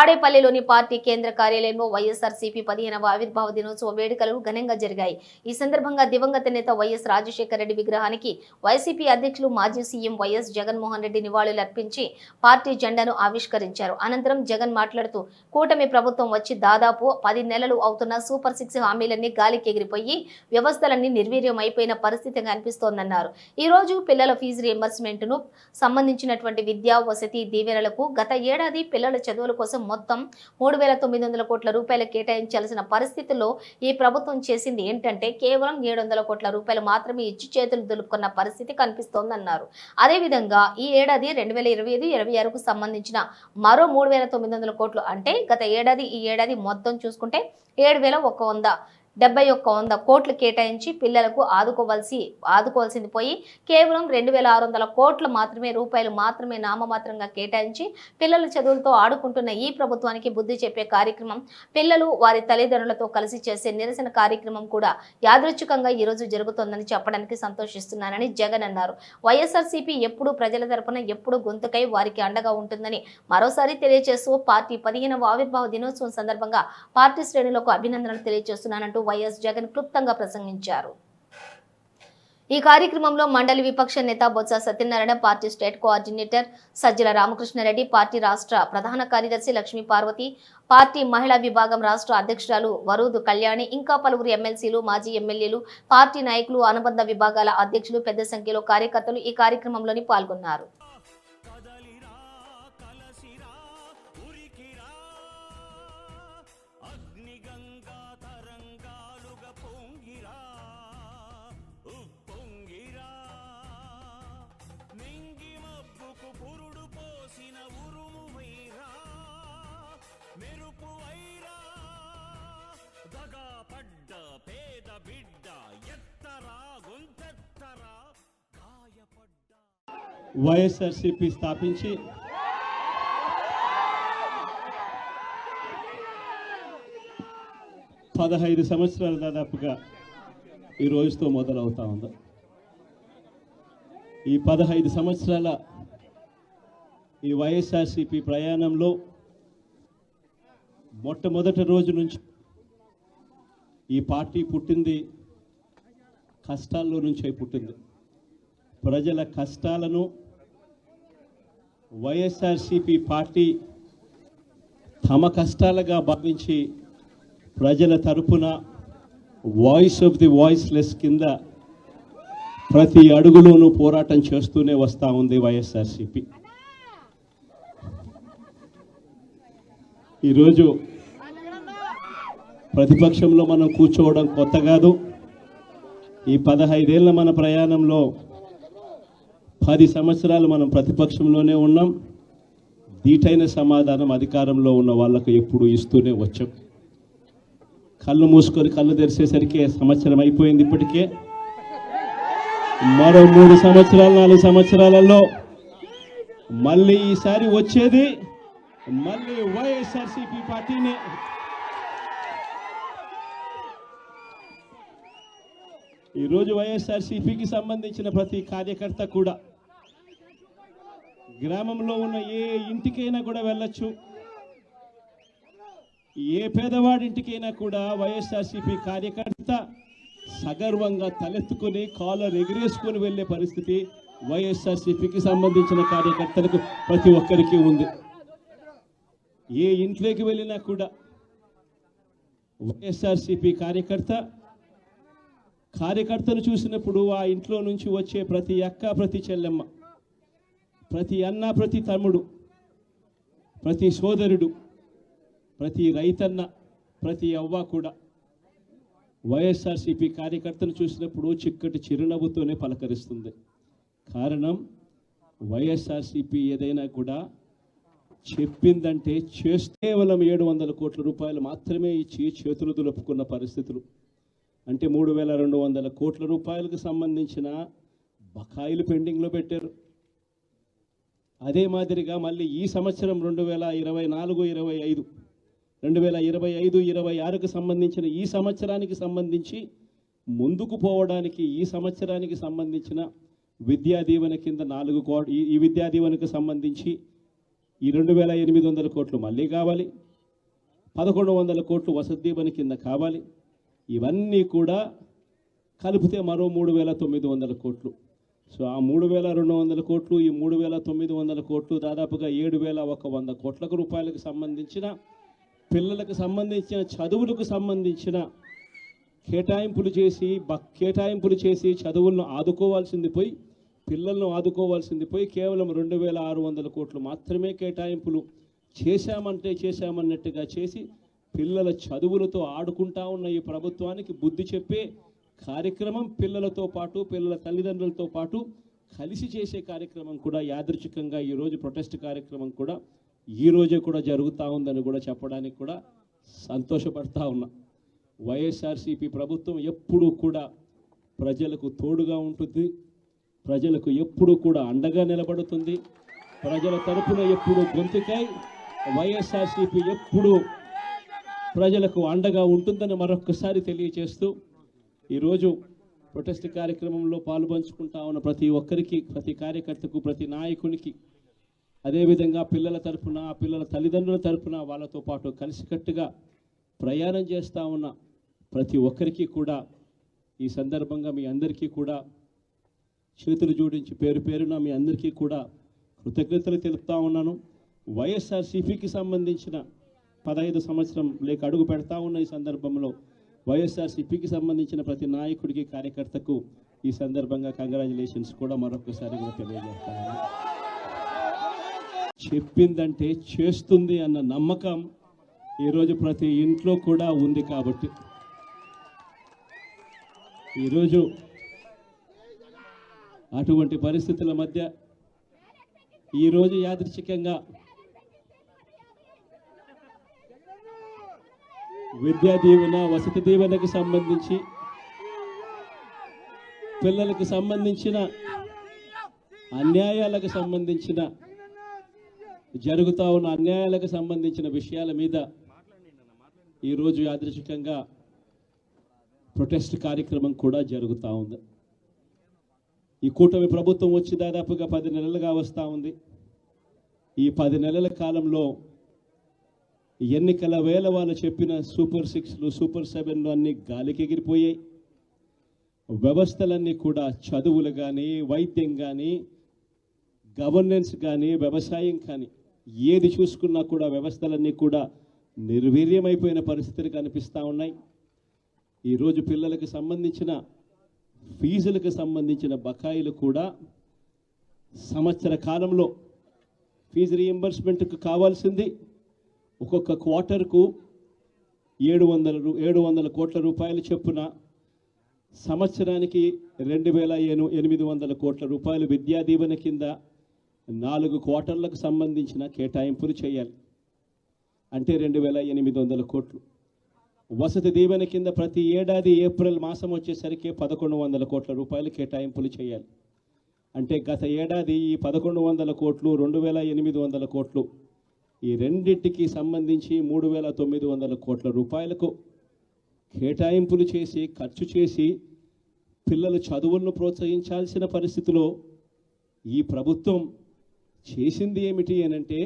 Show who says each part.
Speaker 1: తాడేపల్లిలోని పార్టీ కేంద్ర కార్యాలయంలో వైఎస్ఆర్సీపీ 15వ ఆవిర్భావ దినోత్సవ వేడుకలు ఘనంగా జరిగాయి. ఈ సందర్భంగా దివంగత నేత వైఎస్ రాజశేఖర రెడ్డి విగ్రహానికి వైసీపీ అధ్యక్షులు మాజీ సీఎం వైఎస్ జగన్మోహన్ రెడ్డి నివాళులర్పించి పార్టీ జెండాను ఆవిష్కరించారు. అనంతరం జగన్ మాట్లాడుతూ కూటమి ప్రభుత్వం వచ్చి దాదాపు 10 నెలలు అవుతున్న సూపర్ 6 హామీలన్నీ గాలికి ఎగిరిపోయి వ్యవస్థలన్నీ నిర్వీర్యం అయిపోయిన పరిస్థితి కనిపిస్తోందన్నారు. ఈ రోజు పిల్లల ఫీజు రీయింబర్స్మెంట్ ను సంబంధించినటువంటి విద్యా వసతి దీవెనలకు గత ఏడాది పిల్లల చదువుల కోసం మొత్తం 3,900 కోట్ల రూపాయలు కేటాయించాల్సిన పరిస్థితుల్లో ఈ ప్రభుత్వం చేసింది ఏంటంటే కేవలం 700 కోట్ల రూపాయలు మాత్రమే ఇచ్చి చేతులు దులుపుకున్న పరిస్థితి కనిపిస్తోందన్నారు. అదేవిధంగా ఈ ఏడాది 2025-26కు సంబంధించిన మరో 3,900 కోట్లు అంటే గత ఏడాది ఈ ఏడాది మొత్తం చూసుకుంటే 7,171 కోట్లు కేటాయించి పిల్లలకు ఆదుకోవాల్సింది పోయి కేవలం 2,600 కోట్ల రూపాయలు మాత్రమే నామమాత్రంగా కేటాయించి పిల్లల చదువులతో ఆడుకుంటున్న ఈ ప్రభుత్వానికి బుద్ధి చెప్పే కార్యక్రమం, పిల్లలు వారి తల్లిదండ్రులతో కలిసి చేసే నిరసన కార్యక్రమం కూడా యాదృచ్ఛికంగా ఈ రోజు జరుగుతోందని చెప్పడానికి సంతోషిస్తున్నానని జగన్ అన్నారు. వైఎస్ఆర్సీపీ ఎప్పుడు ప్రజల తరపున ఎప్పుడు గొంతుకై వారికి అండగా ఉంటుందని మరోసారి తెలియజేస్తూ పార్టీ 15వ ఆవిర్భావ దినోత్సవం సందర్భంగా పార్టీ శ్రేణులకు అభినందనలు తెలియజేస్తున్నానంటూ వైఎస్ జగన్ క్లుప్తంగా ప్రసంగించారు. ఈ కార్యక్రమంలో మండలి విపక్ష నేత Botsa Satyanarayana, party state coordinator Sajjala Ramakrishna Reddy, party రాష్ట్ర ప్రధాన కార్యదర్శి లక్ష్మీ పార్వతి, పార్టీ మహిళా విభాగం రాష్ట్ర అధ్యక్షురాలు వరూదు కళ్యాణి, ఇంకా పలువురు ఎమ్మెల్సీలు, మాజీ ఎమ్మెల్యేలు, పార్టీ నాయకులు, అనుబంధ విభాగాల అధ్యక్షులు, పెద్ద సంఖ్యలో కార్యకర్తలు ఈ కార్యక్రమంలోని పాల్గొన్నారు.
Speaker 2: వైఎస్ఆర్సీపీ స్థాపించి 15 సంవత్సరాలు దాదాపుగా ఈ రోజుతో మొదలవుతా ఉంది. ఈ 15 సంవత్సరాల ఈ వైఎస్ఆర్సీపీ ప్రయాణంలో మొట్టమొదటి రోజు నుంచి ఈ పార్టీ పుట్టింది కష్టాల్లో నుంచే పుట్టింది. ప్రజల కష్టాలను వైఎస్ఆర్సీపీ పార్టీ తమ కష్టాలుగా భావించి ప్రజల తరపున వాయిస్ ఆఫ్ ది వాయిస్లెస్ కింద ప్రతి అడుగులోనూ పోరాటం చేస్తూనే వస్తూ ఉంది వైఎస్ఆర్సీపీ. ఈరోజు ప్రతిపక్షంలో మనం కూర్చోవడం కొత్త కాదు. ఈ 15 ఏళ్ల మన ప్రయాణంలో 10 సంవత్సరాలు మనం ప్రతిపక్షంలోనే ఉన్నాం. దీటైన సమాధానం అధికారంలో ఉన్న వాళ్ళకు ఎప్పుడు ఇస్తూనే వచ్చాం. కళ్ళు మూసుకొని కళ్ళు తెరిచేసరికి సంవత్సరం అయిపోయింది. ఇప్పటికే మరో 3 సంవత్సరాలు 4 సంవత్సరాలలో మళ్ళీ ఈసారి వచ్చేది మళ్ళీ వైఎస్ఆర్సీపీ పార్టీనే. ఈరోజు వైఎస్ఆర్సీపీకి సంబంధించిన ప్రతి కార్యకర్త కూడా గ్రామంలో ఉన్న ఏ ఇంటికైనా కూడా వెళ్ళొచ్చు. ఏ పేదవాడింటికైనా కూడా వైఎస్ఆర్సీపీ కార్యకర్త సగర్వంగా తలెత్తుకొని కాలర్ ఎగిరేసుకొని వెళ్ళే పరిస్థితి వైఎస్ఆర్సీపీకి సంబంధించిన కార్యకర్తలకు ప్రతి ఒక్కరికి ఉంది. ఏ ఇంట్లోకి వెళ్ళినా కూడా వైఎస్ఆర్సీపీ కార్యకర్తను చూసినప్పుడు ఆ ఇంట్లో నుంచి వచ్చే ప్రతి అక్క, ప్రతి చెల్లెమ్మ, ప్రతి అన్న, ప్రతి తమ్ముడు, ప్రతి సోదరుడు, ప్రతి రైతన్న, ప్రతి అవ్వ కూడా వైఎస్ఆర్సీపీ కార్యకర్తను చూసినప్పుడు చిక్కటి చిరునవ్వుతోనే పలకరిస్తుంది. కారణం వైఎస్ఆర్సీపీ ఏదైనా కూడా చెప్పిందంటే కేవలం 700 కోట్ల రూపాయలు మాత్రమే ఇచ్చి చేతులు దులుపుకున్న పరిస్థితులు. అంటే 3,200 కోట్ల రూపాయలకు సంబంధించిన బకాయిలు పెండింగ్లో పెట్టారు. అదే మాదిరిగా మళ్ళీ ఈ సంవత్సరం 2024-25 2025-26కు సంబంధించిన ఈ సంవత్సరానికి సంబంధించి ముందుకు పోవడానికి ఈ సంవత్సరానికి సంబంధించిన విద్యా దీవెన కింద 4 కోట్ల, ఈ విద్యా దీవెనకు సంబంధించి ఈ 2,800 కోట్లు మళ్ళీ కావాలి, 1,100 కోట్లు వసతి దీవెన కింద కావాలి. ఇవన్నీ కూడా కలిపితే మరో 3,900 కోట్లు. సో ఆ 3,200 కోట్లు, ఈ 3,900 కోట్లు దాదాపుగా 7,100 కోట్ల రూపాయలకు సంబంధించిన పిల్లలకు సంబంధించిన చదువులకు సంబంధించిన కేటాయింపులు చేసి చదువులను ఆదుకోవాల్సింది పోయి, పిల్లలను ఆదుకోవాల్సింది పోయి కేవలం 2,600 కోట్లు మాత్రమే కేటాయింపులు చేశామన్నట్టుగా చేసి పిల్లల చదువులతో ఆడుకుంటా ఉన్న ఈ ప్రభుత్వానికి బుద్ధి చెప్పే కార్యక్రమం పిల్లలతో పాటు పిల్లల తల్లిదండ్రులతో పాటు కలిసి చేసే కార్యక్రమం కూడా యాదృచ్ఛికంగా ఈరోజు ప్రొటెస్ట్ కార్యక్రమం కూడా ఈ రోజే కూడా జరుగుతూ ఉందని కూడా చెప్పడానికి కూడా సంతోషపడతా ఉన్నా. వైఎస్ఆర్సీపీ ప్రభుత్వం ఎప్పుడూ కూడా ప్రజలకు తోడుగా ఉంటుంది, ప్రజలకు ఎప్పుడూ కూడా అండగా నిలబడుతుంది, ప్రజల తరపున ఎప్పుడూ గొంతుకై వైఎస్ఆర్సీపీ ఎప్పుడూ ప్రజలకు అండగా ఉంటుందని మరొక్కసారి తెలియజేస్తూ ఈరోజు ప్రొటెస్ట్ కార్యక్రమంలో పాల్పంచుకుంటా ఉన్న ప్రతి ఒక్కరికి, ప్రతి కార్యకర్తకు, ప్రతి నాయకునికి, అదేవిధంగా పిల్లల తరపున, పిల్లల తల్లిదండ్రుల తరపున వాళ్ళతో పాటు కలిసికట్టుగా ప్రయాణం చేస్తూ ఉన్న ప్రతి ఒక్కరికి కూడా ఈ సందర్భంగా మీ అందరికీ కూడా చేతులు జోడించి పేరు పేరున మీ అందరికీ కూడా కృతజ్ఞతలు తెలుపుతా ఉన్నాను. వైఎస్ఆర్సీపీకి సంబంధించిన 15 సంవత్సరం లేక అడుగు పెడతా ఉన్న ఈ సందర్భంలో వైఎస్ఆర్సీపీకి సంబంధించిన ప్రతి నాయకుడికి, కార్యకర్తకు ఈ సందర్భంగా కంగ్రాచులేషన్స్ కూడా మరొకసారి కూడా తెలియజేస్తాను. చెప్పిందంటే చేస్తుంది అన్న నమ్మకం ఈరోజు ప్రతి ఇంట్లో కూడా ఉంది. కాబట్టి ఈరోజు అటువంటి పరిస్థితుల మధ్య ఈరోజు యాదృచ్ఛికంగా విద్యా దీవెన, వసతి దీవెనకు సంబంధించి, పిల్లలకు సంబంధించిన అన్యాయాలకు సంబంధించిన, జరుగుతూ ఉన్న అన్యాయాలకు సంబంధించిన విషయాల మీద ఈరోజు యాదృచ్ఛికంగా ప్రొటెస్ట్ కార్యక్రమం కూడా జరుగుతూ ఉంది. ఈ కూటమి ప్రభుత్వం వచ్చి దాదాపుగా 10 నెలలుగా వస్తూ ఉంది. ఈ 10 నెలల కాలంలో ఎన్నికల వేళ వాళ్ళు చెప్పిన సూపర్ 6లు, సూపర్ 7లు అన్నీ గాలికి ఎగిరిపోయాయి. వ్యవస్థలన్నీ కూడా చదువులు కానీ, వైద్యం కానీ, గవర్నెన్స్ కానీ, వ్యవసాయం కానీ ఏది చూసుకున్నా కూడా వ్యవస్థలన్నీ కూడా నిర్వీర్యమైపోయిన పరిస్థితులు కనిపిస్తూ ఉన్నాయి. ఈరోజు పిల్లలకు సంబంధించిన ఫీజులకు సంబంధించిన బకాయిలు కూడా సంవత్సర కాలంలో ఫీజు రీఎంబర్స్మెంట్కు కావాల్సింది ఒక్కొక్క క్వార్టర్కు 700 కోట్ల రూపాయలు చొప్పున, సంవత్సరానికి 2,800 కోట్ల రూపాయలు విద్యా దీవెన కింద 4 క్వార్టర్లకు సంబంధించిన కేటాయింపులు చేయాలి. అంటే 2,800 కోట్లు. వసతి దీవెన కింద ప్రతి ఏడాది ఏప్రిల్ మాసం వచ్చేసరికి 1,100 కోట్ల రూపాయలు కేటాయింపులు చేయాలి. అంటే గత ఏడాది ఈ 1,100 కోట్లు, 2,800 కోట్లు, ఈ రెండింటికి సంబంధించి 3,900 కోట్ల రూపాయలకు కేటాయింపులు చేసి, ఖర్చు చేసి పిల్లల చదువులను ప్రోత్సహించాల్సిన పరిస్థితిలో ఈ ప్రభుత్వం చేసింది ఏమిటి అనంటే